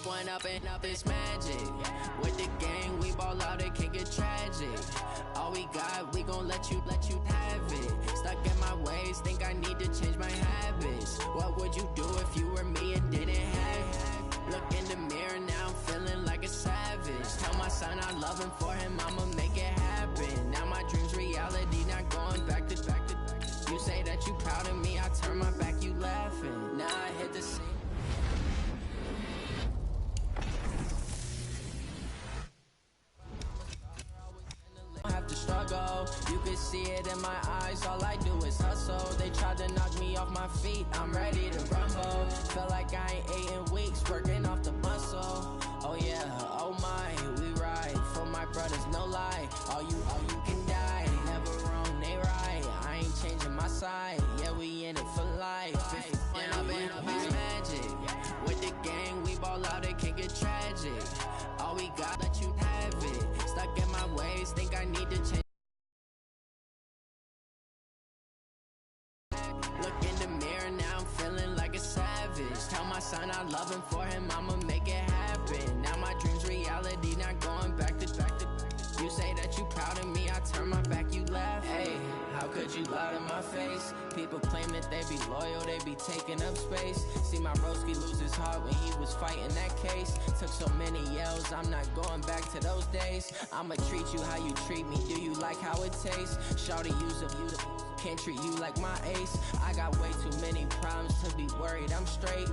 One up and up is magic. With the gang, we ball out, it can get tragic. All we got, we gon' let you have it. Stuck in my ways, think I need to change my habits. What would you do if you were me and didn't have it? Look in the mirror, now I'm feeling like a savage. Tell my son I love him, for him I'ma make it happen. Now my dream's reality, not going back to. You say that you proud of me, I turn my back, you laughing. Now I hit the scene. Have to struggle, you can see it in my eyes, all I do is hustle. They tried to knock me off my feet, I'm ready to rumble. Feel like I ain't ate in weeks, working off the muscle. Oh yeah, oh my, we ride for my brothers, no lie. All you can die, never wrong, they right. I ain't changing my side, yeah, we in it for life. When I've been up is magic. With the gang, we ball out, it can get tragic. All we got, let you have it. Stuck in my ways, think I need to change. Look in the mirror, now I'm feeling like a savage. Tell my son I love him, for him I'ma make it happen. Now my dream's reality, not going back to. You say that you proud of me, I turn my back, you laugh. Hey, how could you lie to my face? People claim that they be loyal, they be taking up space. See my broski lose his heart when he was fighting that case. Took so many yells, I'm not going back to those days. I'ma treat you how you treat me, do you like how it tastes? Shawty, use a can't treat you like my ace. I got way too many problems to be worried, I'm straight.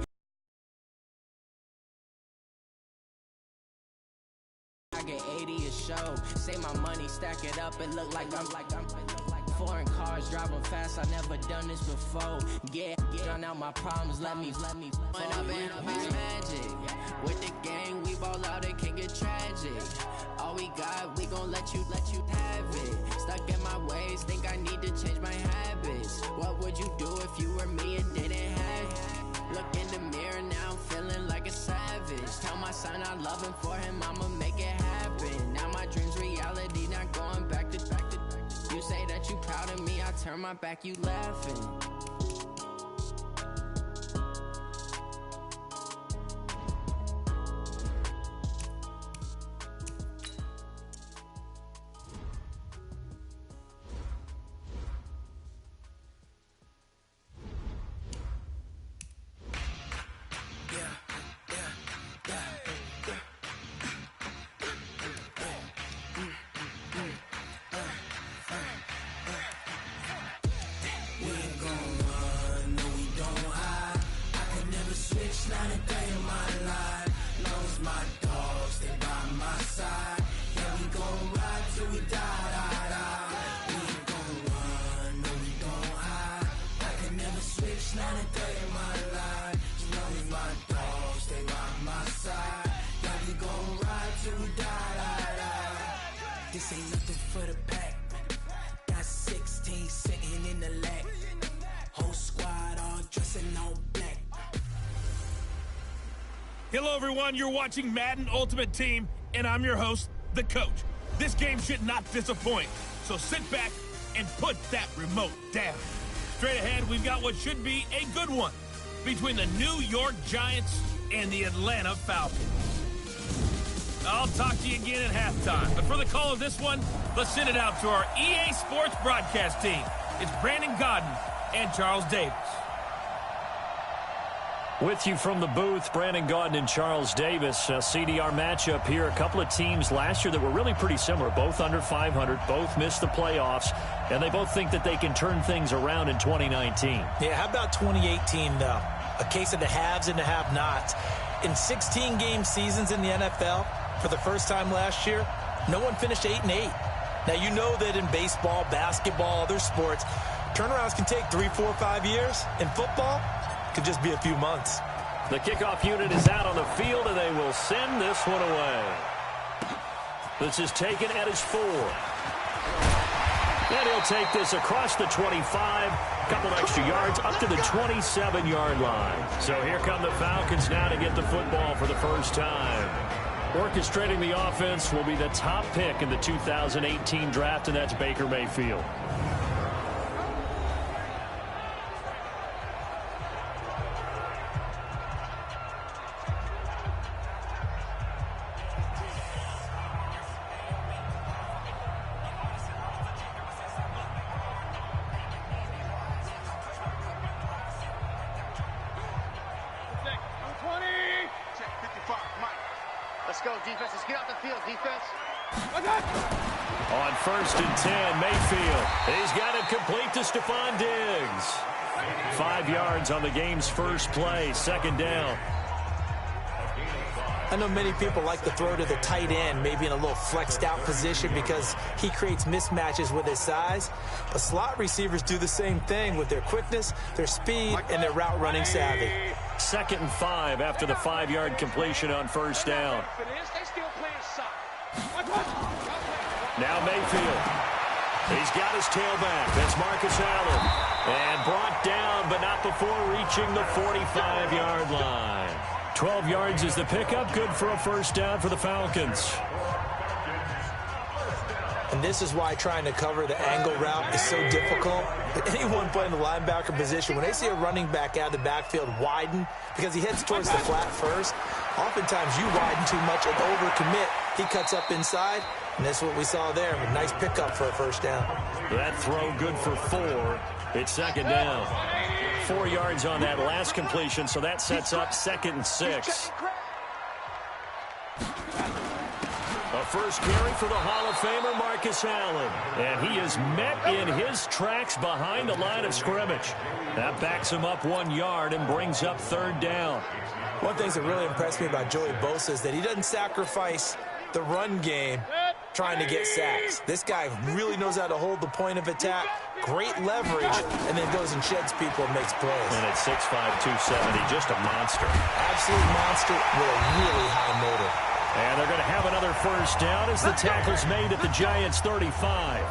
I get 80 a show, say my money, stack it up, it look like I'm foreign cars, driving fast, I never done this before. Get drown out my problems, let me When I've been up is magic. With the gang, we ball out, it can get tragic. All we got, we gon' let you have it. Stuck in my ways, think I need to change my habits. What would you do if you were me and didn't have it? Look in the mirror, now I'm feeling like a savage. Tell my son I love him, for him I'ma make it happen. Now my dream's reality, not going back to. You say that you proud of me, I turn my back, you laughing. This ain't nothing for the pack. Got 16 sitting in the lap. Whole squad all dressing all black. Hello, everyone. You're watching Madden Ultimate Team, and I'm your host, The Coach. This game should not disappoint, so sit back and put that remote down. Straight ahead, we've got what should be a good one between the New York Giants and the Atlanta Falcons. I'll talk to you again at halftime. But for the call of this one, let's send it out to our EA Sports broadcast team. It's Brandon Godden and Charles Davis. With you from the booth, Brandon Godden and Charles Davis. CDR matchup here. A couple of teams last year that were really pretty similar. Both under 500, both missed the playoffs, and they both think that they can turn things around in 2019. Yeah, how about 2018, though? A case of the haves and the have-nots. In 16-game seasons in the NFL, for the first time last year, no one finished 8-8. Now, you know that in baseball, basketball, other sports, turnarounds can take 3, 4, 5 years. In football, it could just be a few months. The kickoff unit is out on the field, and they will send this one away. This is taken at his 4. And he'll take this across the 25, couple extra yards, up to the 27-yard line. So here come the Falcons now to get the football for the first time. Orchestrating the offense will be the top pick in the 2018 draft, and that's Baker Mayfield. defense. Let's get out the field, defense. On 1st and 10, Mayfield. He's got it complete to Stephon Diggs. 5 yards on the game's first play, 2nd down. I know many people like to throw to the tight end, maybe in a little flexed out position because he creates mismatches with his size. But slot receivers do the same thing with their quickness, their speed, and their route running savvy. 2nd and 5 after the 5-yard completion on 1st down. Now Mayfield. He's got his tailback. That's Marcus Allen. And brought down, but not before reaching the 45-yard line. 12 yards is the pickup. Good for a 1st down for the Falcons. And this is why trying to cover the angle route is so difficult. But anyone playing the linebacker position, when they see a running back out of the backfield widen, because he heads towards the flat first, oftentimes you widen too much and overcommit. He cuts up inside, and that's what we saw there. A nice pickup for a 1st down. That throw good for 4. It's 2nd down. 4 yards on that last completion, so that sets up 2nd and 6. A first carry for the Hall of Famer, Marcus Allen. And he is met in his tracks behind the line of scrimmage. That backs him up 1 yard and brings up 3rd down. One thing that really impressed me about Joey Bosa is that he doesn't sacrifice the run game trying to get sacks. This guy really knows how to hold the point of attack, great leverage, and then goes and sheds people and makes plays. And at 6'5", 270, just a monster. Absolute monster with a really high motor. And they're going to have another 1st down as the tackle's made at the Giants' 35.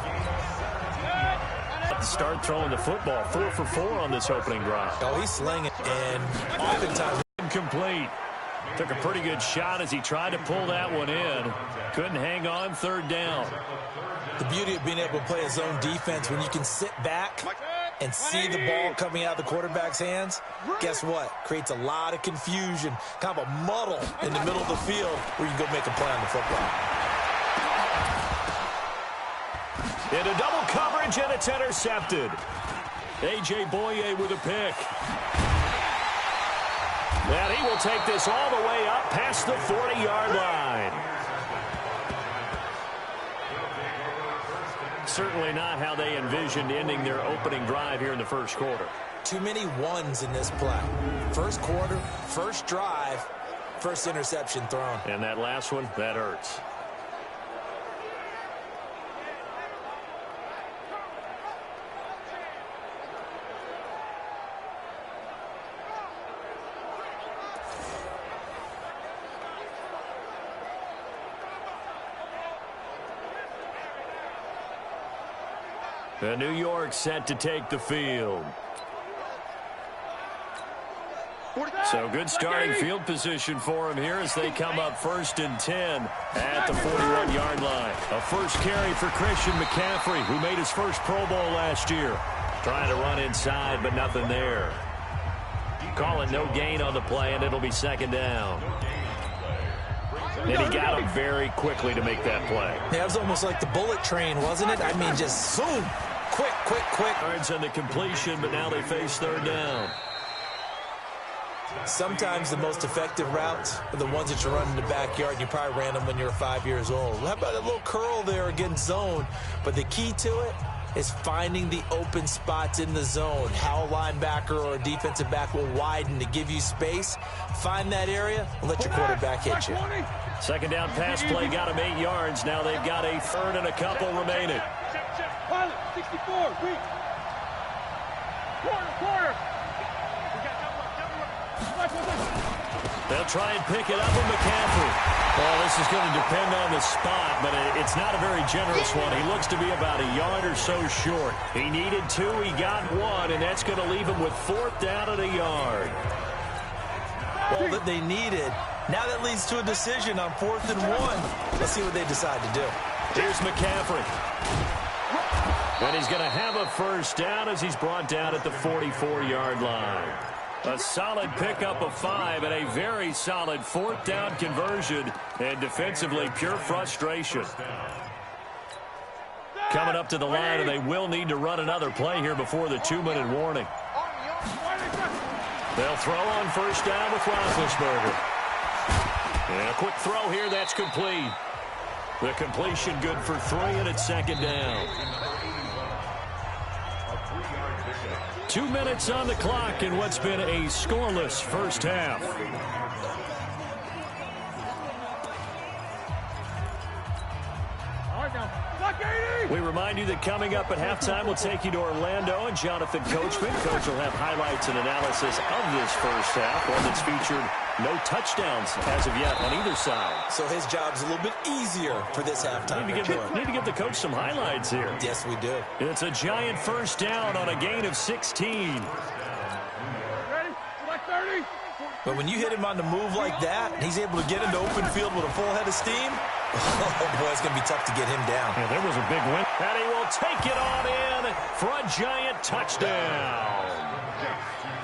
Start throwing the football. 4 for 4 on this opening drive. Oh, he's slinging, and oftentimes incomplete. Took a pretty good shot as he tried to pull that one in. Couldn't hang on. 3rd down. The beauty of being able to play a zone defense when you can sit back and see the ball coming out of the quarterback's hands, guess what? Creates a lot of confusion, kind of a muddle in the middle of the field where you can go make a play on the football. Into double coverage, and it's intercepted. A.J. Boye with a pick. And he will take this all the way up past the 40-yard line. Certainly not how they envisioned ending their opening drive here in the 1st quarter. Too many ones in this play. 1st quarter, 1st drive, 1st interception thrown. And that last one, that hurts. And New York set to take the field. So good starting field position for him here as they come up 1st and 10 at the 41-yard line. A first carry for Christian McCaffrey, who made his first Pro Bowl last year. Trying to run inside, but nothing there. Calling no gain on the play, and it'll be 2nd down. And he got him very quickly to make that play. Yeah, it was almost like the bullet train, wasn't it? I mean, just zoom. Quick, quick, quick. Yards on the completion, but now they face 3rd down. Sometimes the most effective routes are the ones that you run in the backyard, and you probably ran them when you were 5 years old. How about a little curl there against zone? But the key to it is finding the open spots in the zone. How a linebacker or a defensive back will widen to give you space. Find that area and let your quarterback hit you. 2nd down pass play got him 8 yards. Now they've got a 3rd and a couple remaining. 64, quarter. They'll try and pick it up with McCaffrey. Well, this is going to depend on the spot, but it's not a very generous one. He looks to be about a yard or so short. He needed 2, he got 1, and that's going to leave him with 4th down and a yard. All that they needed. Now that leads to a decision on 4th and 1. Let's see what they decide to do. Here's McCaffrey. And he's going to have a 1st down as he's brought down at the 44-yard line. A solid pickup of 5 and a very solid 4th down conversion, and defensively pure frustration. Coming up to the line, and they will need to run another play here before the 2-minute warning. They'll throw on 1st down with Roethlisberger. And a quick throw here, that's complete. The completion good for 3, and it's second down. 2 minutes on the clock in what's been a scoreless first half. We remind you that coming up at halftime, we'll take you to Orlando and Jonathan Coachman. Coach will have highlights and analysis of this first half, one that's featured no touchdowns as of yet on either side. So his job's a little bit easier for this halftime. Need to give the coach some highlights here. Yes, we do. It's a giant first down on a gain of 16. But when you hit him on the move like that, and he's able to get into open field with a full head of steam, oh boy, it's going to be tough to get him down. Yeah, there was a big win. And he will take it on in for a giant touchdown.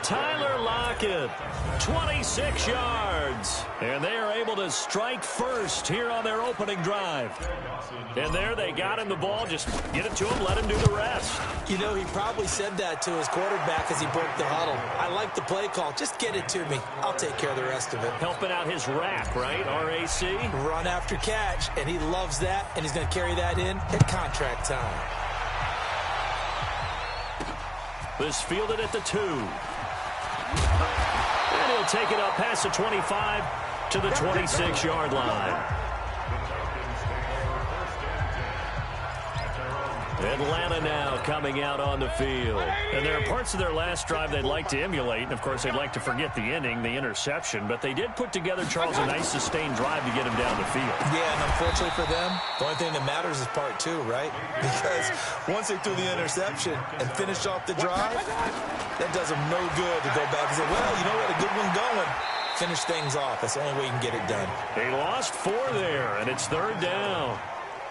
Tyler Lockett, 26 yards. And they are able to strike first here on their opening drive. And there they got him the ball. Just get it to him, let him do the rest. You know, he probably said that to his quarterback as he broke the huddle. I like the play call. Just get it to me. I'll take care of the rest of it. Helping out his rack, right? R-A-C? Run after catch, and he loves that, and he's going to carry that in at contract time. This fielded at the 2. And he'll take it up past the 25 to the 26-yard line. Atlanta now coming out on the field. And there are parts of their last drive they'd like to emulate. And, of course, they'd like to forget the ending, the interception. But they did put together, Charles, a nice sustained drive to get him down the field. Yeah, and unfortunately for them, the only thing that matters is part 2, right? Because once they threw the interception and finished off the drive, that does them no good to go back and say, well, you know what, a good one going. Finish things off. That's the only way you can get it done. They lost 4 there, and it's third down.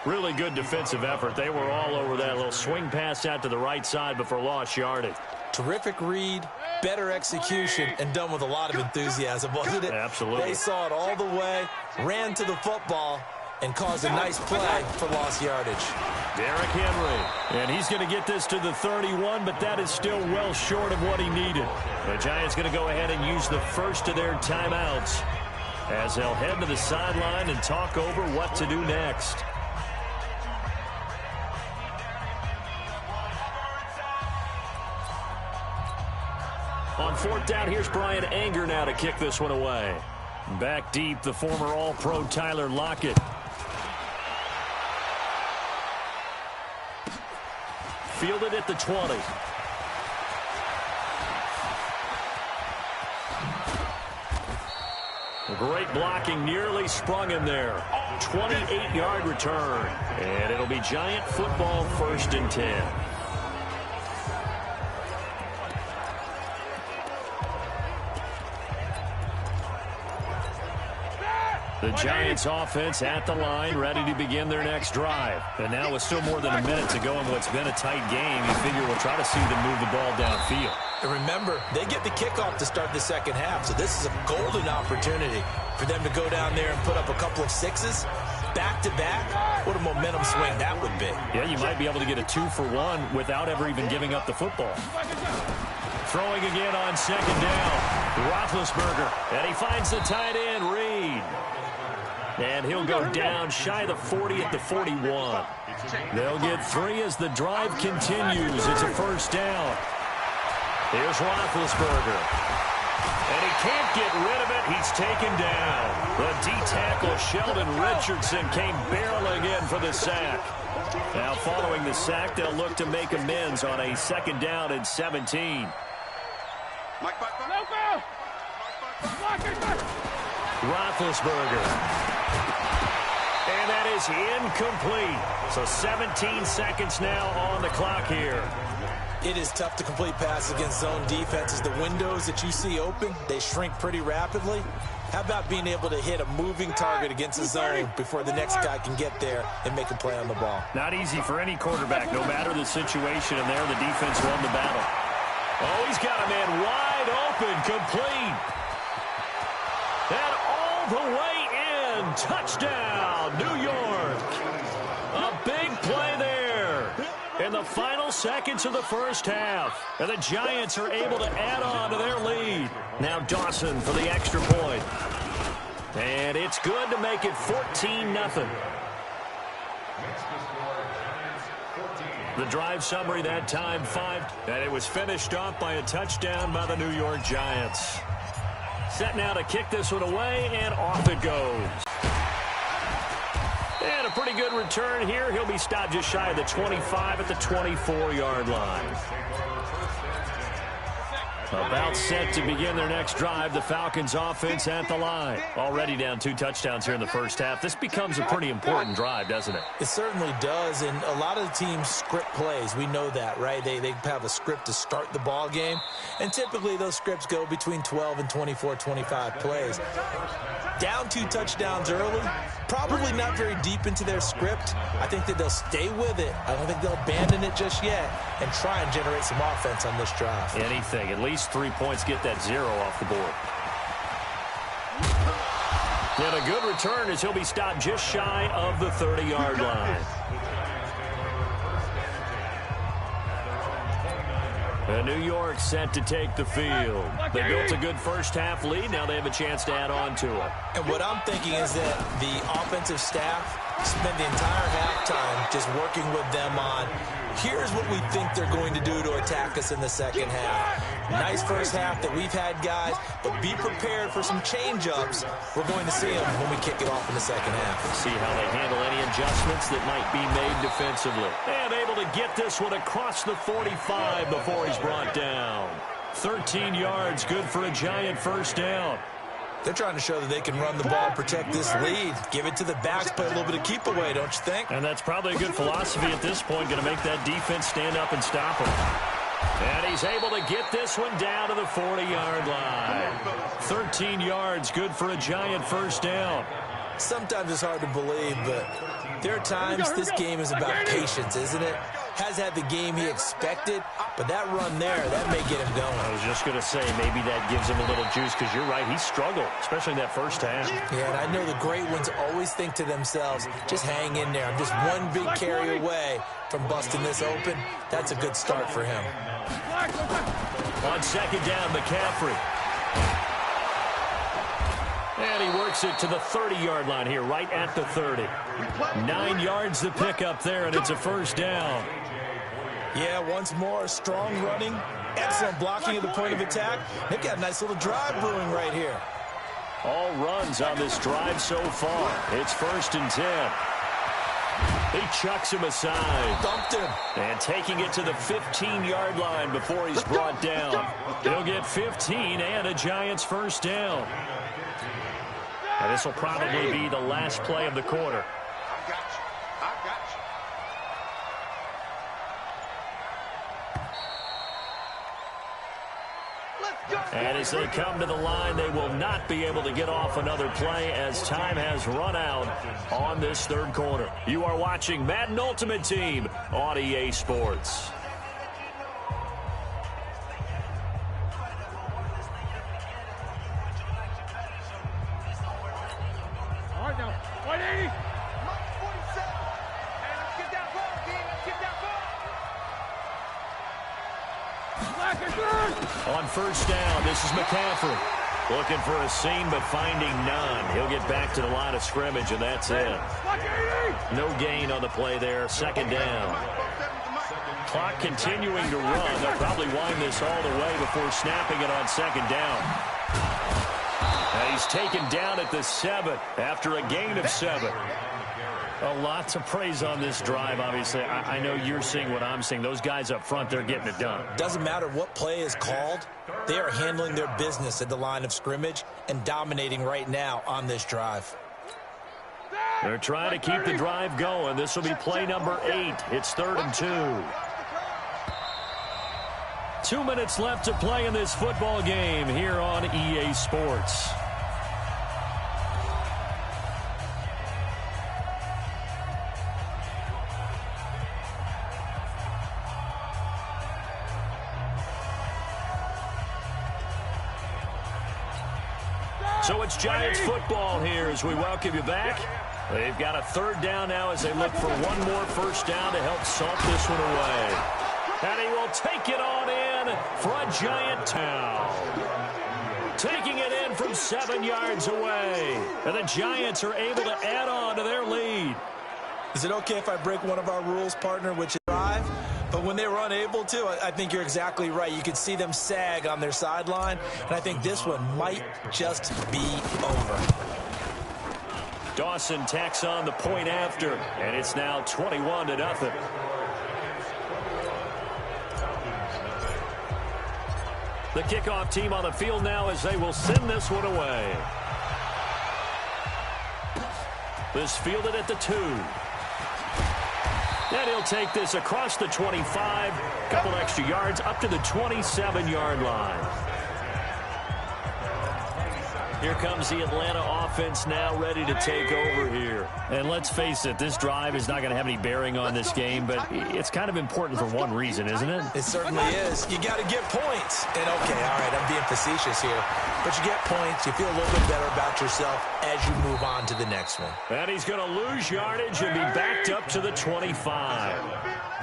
Really good defensive effort. They were all over that little swing pass out to the right side before lost yardage. Terrific read, better execution, and done with a lot of enthusiasm, wasn't it? Absolutely. They saw it all the way, ran to the football, and caused a nice play for lost yardage. Derrick Henry, and he's going to get this to the 31, but that is still well short of what he needed. The Giants going to go ahead and use the first of their timeouts as they'll head to the sideline and talk over what to do next. On fourth down, here's Brian Anger now to kick this one away. Back deep, the former All-Pro Tyler Lockett. Fielded at the 20. Great blocking, nearly sprung him there. 28-yard return. And it'll be Giant football, 1st and 10. The Giants offense at the line, ready to begin their next drive. And now with still more than a minute to go in what's been a tight game, you figure we'll try to see them move the ball downfield. And remember, they get the kickoff to start the second half, so this is a golden opportunity for them to go down there and put up a couple of 6s back-to-back. What a momentum swing that would be. Yeah, you might be able to get a 2-for-1 without ever even giving up the football. Throwing again on second down. Roethlisberger, and he finds the tight end, Reed. And he'll go down shy of the 40 at the 41. They'll get 3 as the drive continues. It's a first down. Here's Roethlisberger. And he can't get rid of it. He's taken down. The D-tackle, Sheldon Richardson, came barreling in for the sack. Now following the sack, they'll look to make amends on a second down and 17. Roethlisberger. And that is incomplete. So 17 seconds now on the clock here. It is tough to complete passes against zone defenses. The windows that you see open, they shrink pretty rapidly. How about being able to hit a moving target against the zone before the next guy can get there and make a play on the ball? Not easy for any quarterback, no matter the situation, and there the defense won the battle. Oh, he's got a man wide open, complete. And all the way in, touchdown, New York. A big play there in the final seconds of the first half. And the Giants are able to add on to their lead. Now Dawson for the extra point. And it's good to make it 14-0. The drive summary that time, 5. And it was finished off by a touchdown by the New York Giants. Set now to kick this one away, and off it goes. And a pretty good return here. He'll be stopped just shy of the 25 at the 24-yard line. About set to begin their next drive. The Falcons offense at the line. Already down 2 touchdowns here in the first half. This becomes a pretty important drive, doesn't it? It certainly does, and a lot of the teams script plays. We know that, right? They have a script to start the ball game, and typically those scripts go between 12 and 24, 25 plays. Down 2 touchdowns early, probably not very deep into their script. I think that they'll stay with it. I don't think they'll abandon it just yet and try and generate some offense on this drive. Anything. At least 3 points, get that 0 off the board. And a good return as he'll be stopped just shy of the 30-yard line. And New York set to take the field. They built a good first-half lead. Now they have a chance to add on to it. And what I'm thinking is that the offensive staff spent the entire halftime just working with them on, here's what we think they're going to do to attack us in the second half. Nice first half that we've had, guys, but be prepared for some change-ups. We're going to see them when we kick it off in the second half. See how they handle any adjustments that might be made defensively. And able to get this one across the 45 before he's brought down. 13 yards, good for a Giant first down. They're trying to show that they can run the ball, protect this lead. Give it to the backs, play a little bit of keep away, don't you think? And that's probably a good philosophy at this point, going to make that defense stand up and stop him. And he's able to get this one down to the 40-yard line. 13 yards, good for a Giant first down. Sometimes it's hard to believe, but there are times this game is about patience, isn't it? Has had the game he expected, but that run there, that may get him going. I was just going to say, maybe that gives him a little juice, because you're right, he struggled, especially in that first half. Yeah, and I know the great ones always think to themselves, just hang in there. I'm just one big carry away from busting this open. That's a good start for him. On second down, McCaffrey. And he works it to the 30-yard line here, right at the 30. 9 yards to pick up there, and it's a first down. Yeah, once more, strong running, excellent blocking at the point of attack. They've got a nice little drive brewing right here. All runs on this drive so far. It's 1st and 10. He chucks him aside. Dumped him. And taking it to the 15-yard line before he's brought down. He'll get 15 and a Giants first down. And this will probably be the last play of the quarter. And as they come to the line, they will not be able to get off another play as time has run out on this third quarter. You are watching Madden Ultimate Team on EA Sports. All right, now, 180. On first down, this is McCaffrey. Looking for a seam, but finding none. He'll get back to the line of scrimmage, and that's it. No gain on the play there. Second down. Clock continuing to run. They'll probably wind this all the way before snapping it on second down. And he's taken down at the 7 after a gain of 7. A lot to praise on this drive, obviously. I know you're seeing what I'm seeing. Those guys up front, they're getting it done. Doesn't matter what play is called. They are handling their business at the line of scrimmage and dominating right now on this drive. They're trying to keep the drive going. This will be play number 8. It's 3rd and 2. 2 minutes left to play in this football game here on EA Sports. So it's Giants football here as we welcome you back. They've got a 3rd down now as they look for one more first down to help salt this one away. And he will take it on in for a Giant touchdown. taking it in from 7 yards away. And the Giants are able to add on to their lead. Is it okay if I break one of our rules, partner, which is drive? But when they were unable to, I think you're exactly right. You could see them sag on their sideline, and I think this one might just be over. Dawson tacks on the point after, and it's now 21-0. The kickoff team on the field now as they will send this one away. This fielded at the 2. And he'll take this across the 25, couple extra yards up to the 27-yard line. Here comes the Atlanta offense now ready to take over here. And let's face it, this drive is not going to have any bearing on this game, but it's kind of important for one reason, isn't it? It certainly is. You got to get points. And okay, all right, I'm being facetious here. But you get points, you feel a little bit better about yourself as you move on to the next one. And he's going to lose yardage and be backed up to the 25.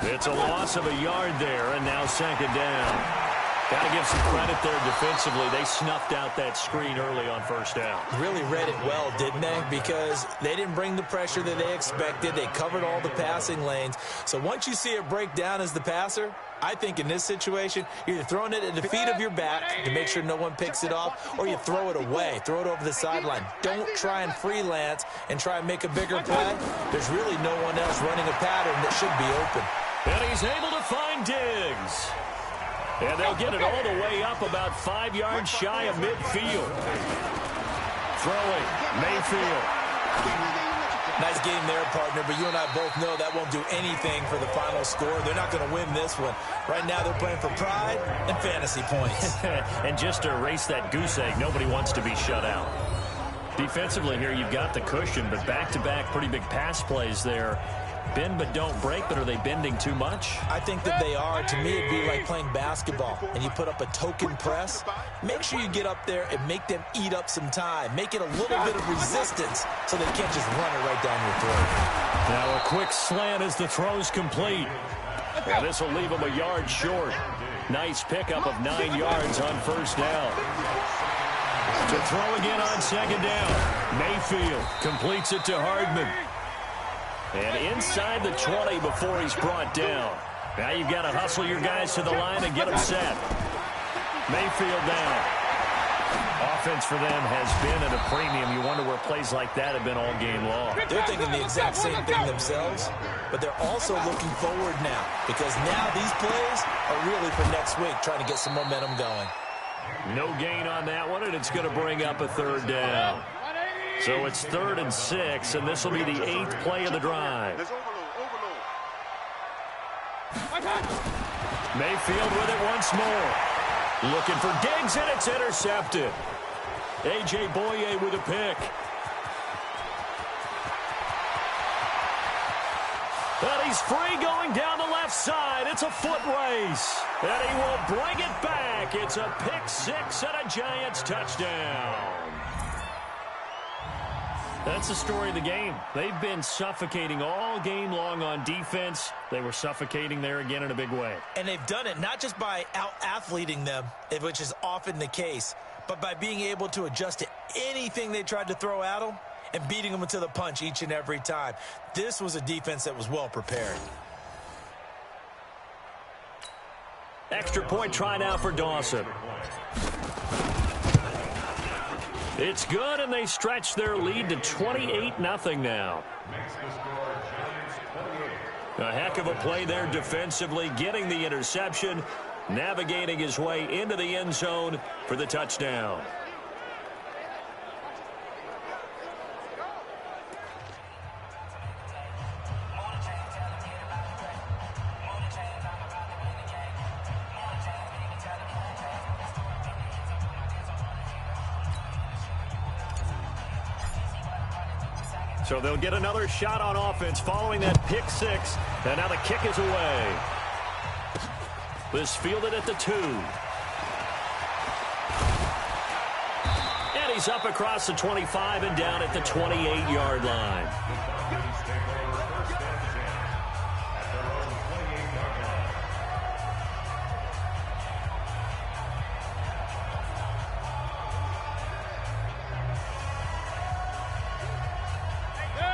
It's a loss of a yard there, and now second down. Got to give some credit there defensively. They snuffed out that screen early on first down. Really read it well, didn't they? Because they didn't bring the pressure that they expected. They covered all the passing lanes. So once you see it break down as the passer, I think in this situation, you're either throwing it at the feet of your back to make sure no one picks it off, or you throw it away, throw it over the sideline. Don't try and freelance and try and make a bigger play. There's really no one else running a pattern that should be open. And he's able to find Diggs. And they'll get it all the way up about 5 yards shy of midfield. Throwing, Mayfield. Nice game there, partner, but you and I both know that won't do anything for the final score. They're not going to win this one. Right now they're playing for pride and fantasy points. And just to erase that goose egg, nobody wants to be shut out. Defensively here, you've got the cushion, but back-to-back pretty big pass plays there. Bend but don't break, but are they bending too much? I think that they are. To me, it'd be like playing basketball, and you put up a token press. Make sure you get up there and make them eat up some time. Make it a little bit of resistance so they can't just run it right down your throat. Now a quick slant as the throw's complete. And this will leave them a yard short. Nice pickup of 9 yards on first down. To throw again on second down. Mayfield completes it to Hardman. And inside the 20 before he's brought down. Now you've got to hustle your guys to the line and get them set. Mayfield down. Offense for them has been at a premium. You wonder where plays like that have been all game long. They're thinking the exact same thing themselves, but they're also looking forward now because now these plays are really for next week, trying to get some momentum going. No gain on that one, and it's going to bring up a third down. So it's 3rd and 6, and this will be the 8th play of the drive. Mayfield with it once more. Looking for Diggs, and it's intercepted. A.J. Boye with a pick. And he's free going down the left side. It's a foot race. And he will bring it back. It's a pick 6 and a Giants touchdown. That's the story of the game. They've been suffocating all game long on defense. They were suffocating there again in a big way. And they've done it not just by out-athleting them, which is often the case, but by being able to adjust to anything they tried to throw at them and beating them to the punch each and every time. This was a defense that was well prepared. Extra point try now for Dawson. It's good, and they stretch their lead to 28-0 now. A heck of a play there defensively, getting the interception, navigating his way into the end zone for the touchdown. So they'll get another shot on offense following that pick 6. And now the kick is away. This fielded at the 2. And he's up across the 25 and down at the 28-yard line.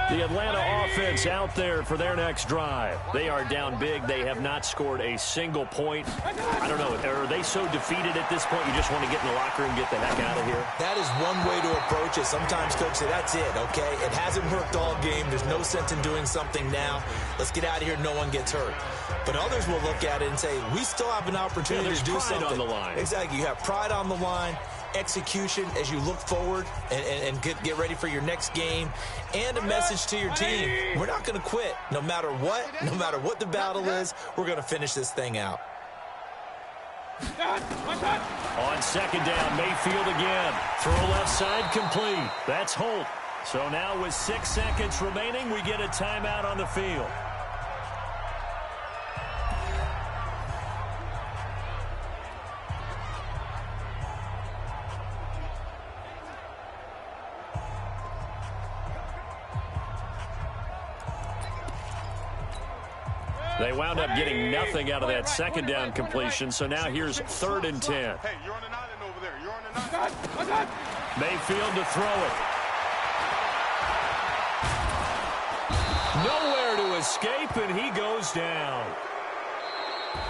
The Atlanta offense out there for their next drive. They are down big. They have not scored a single point. I don't know. Are they so defeated at this point you just want to get in the locker room and get the heck out of here? That is one way to approach it. Sometimes coaches say, that's it, okay? It hasn't worked all game. There's no sense in doing something now. Let's get out of here. No one gets hurt. But others will look at it and say, we still have an opportunity to do something. There's pride on the line. Exactly. You have pride on the line. Execution as you look forward and get ready for your next game, and a message to your team. We're not going to quit no matter what the battle is. We're going to finish this thing out. On second down, Mayfield again. Throw left side complete. That's Holt. So now with 6 seconds remaining, we get a timeout on the field. They wound up getting nothing out of that second down completion, so now here's 3rd and 10. Hey, you're on the 9 over there. You're on the 9. Mayfield to throw it. Nowhere to escape, and he goes down.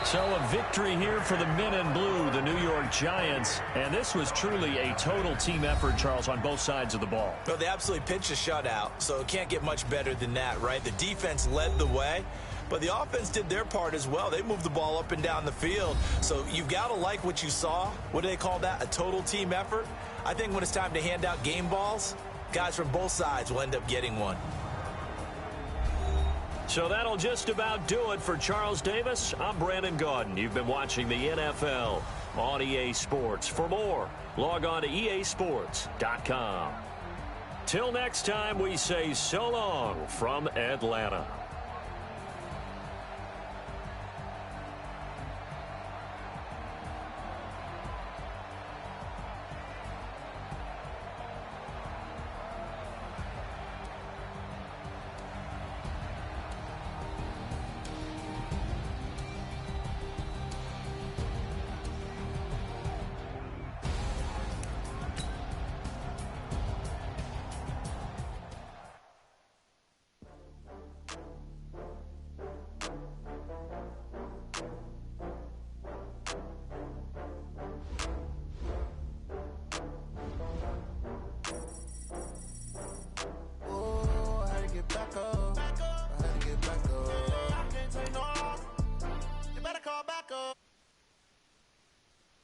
So a victory here for the men in blue, the New York Giants. And this was truly a total team effort, Charles, on both sides of the ball. Well, they absolutely pitched a shutout, so it can't get much better than that, right? The defense led the way, but the offense did their part as well. They moved the ball up and down the field. So you've got to like what you saw. What do they call that? A total team effort? I think when it's time to hand out game balls, guys from both sides will end up getting one. So that'll just about do it for Charles Davis. I'm Brandon Gaudin. You've been watching the NFL on EA Sports. For more, log on to easports.com. Till next time, we say so long from Atlanta.